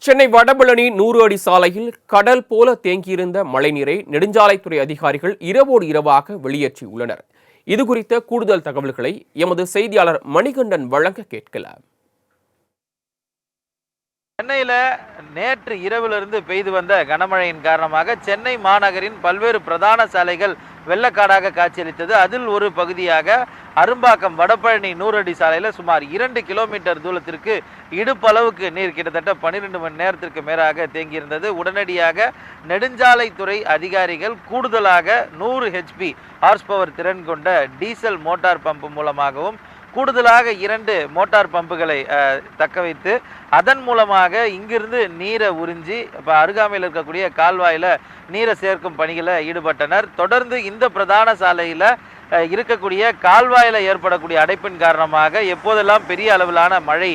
சென்னை வடபழனி 100 அடி சாலையில் கடல் போல தேங்கியிருந்த மழைநீரை நெடுஞ்சாலைத்துறை அதிகாரிகள் இரவோடு இரவாக வெளியேற்றியுள்ளனர். இதுகுறித்த கூடுதல் தகவல்களை எமது செய்தியாளர் மணிகண்டன் வழங்க கேட்கலாம். சென்னையில் நேற்று இரவிலிருந்து பெய்து வந்த கனமழையின் காரணமாக சென்னை மாநகரின் பல்வேறு பிரதான சாலைகள் வெள்ளக்காடாக காட்சியளித்தது. அதில் ஒரு பகுதியாக அரும்பாக்கம் வடபழனி 100 அடி சாலையில் சுமார் 2 கிலோமீட்டர் தூரத்திற்கு இடுப்பளவுக்கு நீர் கிட்டத்தட்ட 12 மணி நேரத்திற்கு மேலாக தேங்கியிருந்தது. உடனடியாக நெடுஞ்சாலைத்துறை அதிகாரிகள் கூடுதலாக 100 HP ஹார்ஸ் பவர் திறன் கொண்ட டீசல் மோட்டார் பம்பு மூலமாகவும் கூடுதலாக 2 மோட்டார் பம்புகளை தக்க வைத்து அதன் மூலமாக இங்கிருந்து நீரை உறிஞ்சி இப்போ அருகாமையில் இருக்கக்கூடிய கால்வாயில் நீரை சேர்க்கும் பணிகளில் ஈடுபட்டனர். தொடர்ந்து இந்த பிரதான சாலையில் இருக்கக்கூடிய கால்வாயில் ஏற்படக்கூடிய அடைப்பின் காரணமாக எப்போதெல்லாம் பெரிய அளவிலான மழை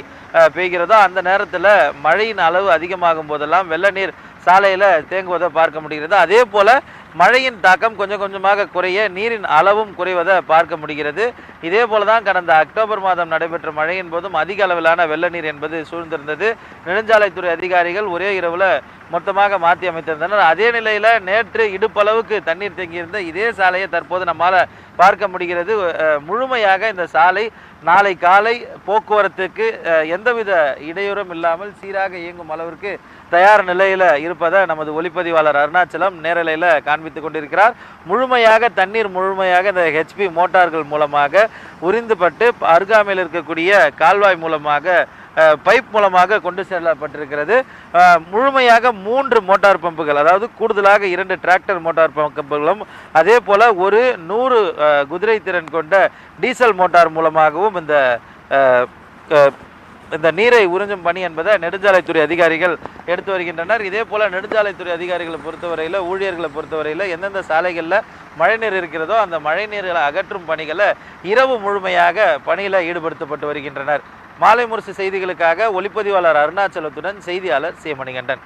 பெய்கிறதோ அந்த நேரத்தில் மழையின் அளவு அதிகமாகும் போதெல்லாம் வெள்ள நீர் சாலையில் தேங்குவதை பார்க்க முடிகிறது. அதே போல் மழையின் தாக்கம் கொஞ்சம் கொஞ்சமாக குறைய நீரின் அளவும் குறைவதை பார்க்க முடிகிறது. இதே போல தான் கடந்த அக்டோபர் மாதம் நடைபெற்ற மழையின் போதும் அதிக அளவிலான வெள்ள நீர் என்பது சூழ்ந்திருந்தது. நெடுஞ்சாலைத்துறை அதிகாரிகள் ஒரே இரவில் மொத்தமாக மாற்றி அமைத்திருந்தனர். அதே நிலையில் நேற்று இடுப்பளவுக்கு தண்ணீர் தேங்கியிருந்த இதே சாலையை தற்போது நம்மால் பார்க்க முடிகிறது. முழுமையாக இந்த சாலை நாளை காலை போக்குவரத்துக்கு எந்தவித இடையூறும் இல்லாமல் சீராக இயங்கும் அளவிற்கு தயார் நிலையில் இருப்பதை நமது ஒளிப்பதிவாளர் அருணாச்சலம் நேரலையில் காண்பித்து கொண்டிருக்கிறார். முழுமையாக தண்ணீர் முழுமையாக இந்த HP மோட்டார்கள் மூலமாக உறிந்துபட்டு அருகாமையில் இருக்கக்கூடிய கால்வாய் மூலமாக பைப் மூலமாக கொண்டு செல்லப்பட்டிருக்கிறது. முழுமையாக 3 மோட்டார் பம்புகள், அதாவது கூடுதலாக 2 டிராக்டர் மோட்டார் பம்புகளும் அதே போல் ஒரு 100 குதிரை திறன் கொண்ட டீசல் மோட்டார் மூலமாகவும் இந்த நீரை உறிஞ்சும் பணி என்பதை நெடுஞ்சாலைத்துறை அதிகாரிகள் எடுத்து வருகின்றனர். இதே போல் நெடுஞ்சாலைத்துறை அதிகாரிகளை பொறுத்தவரையில், ஊழியர்களை பொறுத்தவரையில் எந்தெந்த சாலைகளில் மழைநீர் இருக்கிறதோ அந்த மழைநீர்களை அகற்றும் பணிகளை இரவு முழுமையாக பணியில் ஈடுபடுத்தப்பட்டு வருகின்றனர். மாலை முரசு செய்திகளுக்காக ஒளிப்பதிவாளர் அருணாச்சலத்துடன் செய்தியாளர் சி. மணிகண்டன்.